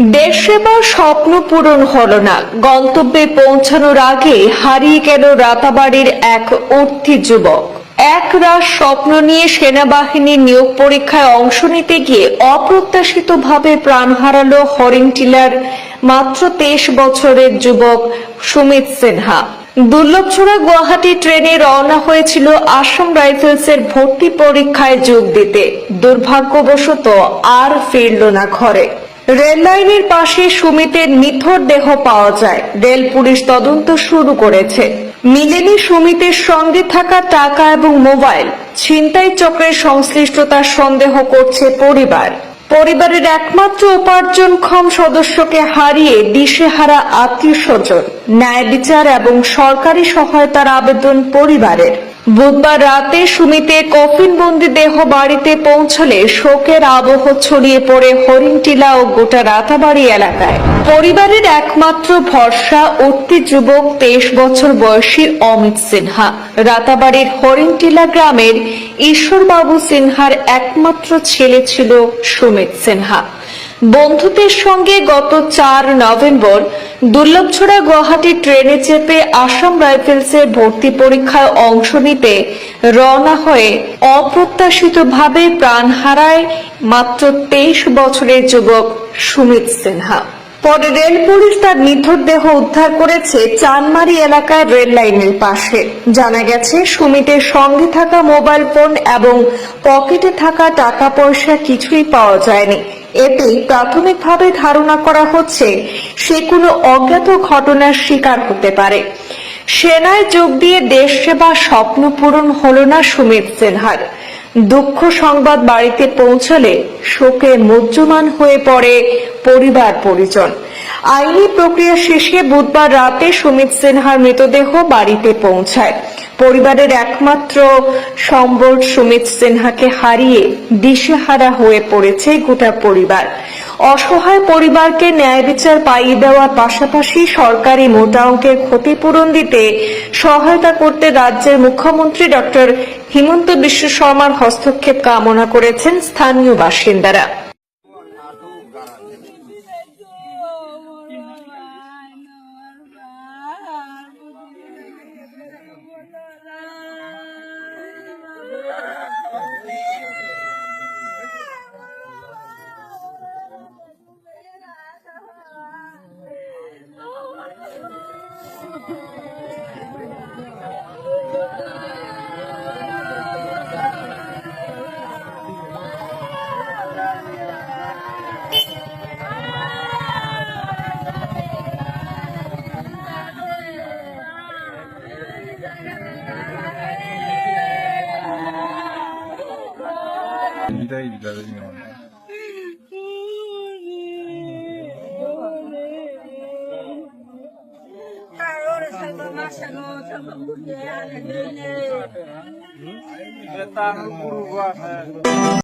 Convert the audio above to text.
দেশ সেবার স্বপ্ন পূরণ হলো না। গন্তব্যে পৌঁছানোর আগে হারিয়ে গেল রাতাবাড়ির এক অর্থী যুবক। এক রাত স্বপ্ন নিয়ে সেনাবাহিনীর নিয়োগ পরীক্ষায় অংশ নিতে গিয়ে অপ্রত্যাশিতভাবে প্রাণ হারালো হরিণটিলার মাত্র 23 বছরের যুবক সুমিত সিনহা। দুর্লভছড়া গুয়াহাটি ট্রেনে রওনা হয়েছিল আসাম রাইফেলসের ভর্তি পরীক্ষায় যোগ দিতে। দুর্ভাগ্যবশত আর ফিরল না ঘরে। রেল লাইনের পাশে সুমিতের নিথর দেহ পাওয়া যায়। রেল পুলিশ তদন্ত শুরু করেছে। মিলেনি সুমিতের সঙ্গে থাকা টাকা এবং মোবাইল। ছিনতাই চক্রের সংশ্লিষ্টতার সন্দেহ করছে পরিবার। পরিবারের একমাত্র উপার্জনক্ষম সদস্যকে হারিয়ে দিশেহারা আত্মীয় স্বজন। ন্যায় বিচার এবং সরকারি সহায়তার আবেদন পরিবারের। বুধবার রাতে সুমিতের কফিনবন্দি দেহ বাড়িতে পৌঁছলে শোকের আবহ ছড়িয়ে পড়ে হরিণটিলা ও গোটা রাতাবাড়ি এলাকায়। পরিবারের একমাত্র ভরসা অতি যুবক 23 বছর বয়সী অমিত সিনহা। রাতাবাড়ির হরিণটিলা গ্রামের ঈশ্বরবাবু সিনহার একমাত্র ছেলে ছিল সুমিত সিনহা। বন্ধুদের সঙ্গে গত 4 নভেম্বর দুর্লভছড়া গুয়াহাটি ট্রেনে চেপে আসাম রাইফেলসের ভর্তি পরীক্ষায় অংশ নিতে রওনা হয়ে অপ্রত্যাশিতভাবে প্রাণ হারায় মাত্র 23 বছরের যুবক সুমিত সিনহা। পরে রেল পুলিশ তার নিথর দেহ উদ্ধার করেছে চানমারি এলাকায় রেল লাইনের পাশে। জানা গেছে, সুমিতের সঙ্গে থাকা মোবাইল ফোন এবং পকেটে থাকা টাকা পয়সা কিছুই পাওয়া যায়নি। এতেই প্রাথমিকভাবে ধারণা করা হচ্ছে সে কোনো অজ্ঞাত ঘটনার শিকার হতে পারে। সেনায় যোগ দিয়ে দেশ সেবার স্বপ্ন পূরণ হলো না সুমিত সিনহার। দুঃখ সংবাদ বাড়িতে পৌঁছলে শোকে মুহ্যমান হয়ে পড়ে পরিবার পরিজন। আইনি প্রক্রিয়া শেষে বুধবার রাতে সুমিত সিনহার মৃতদেহ বাড়িতে পৌঁছায়। পরিবারের একমাত্র সম্বল সুমিত সিনহাকে হারিয়ে দিশেহারা হয়ে পড়েছে গোটা পরিবার। অসহায় পরিবারকে ন্যায় বিচার পাইয়ে দেওয়ার পাশাপাশি সরকারি মোটা অঙ্কের ক্ষতিপূরণ দিতে সহায়তা করতে রাজ্যের মুখ্যমন্ত্রী ডক্টর হিমন্ত বিশ্ব শর্মার হস্তক্ষেপ কামনা করেছেন স্থানীয় বাসিন্দারা। Kita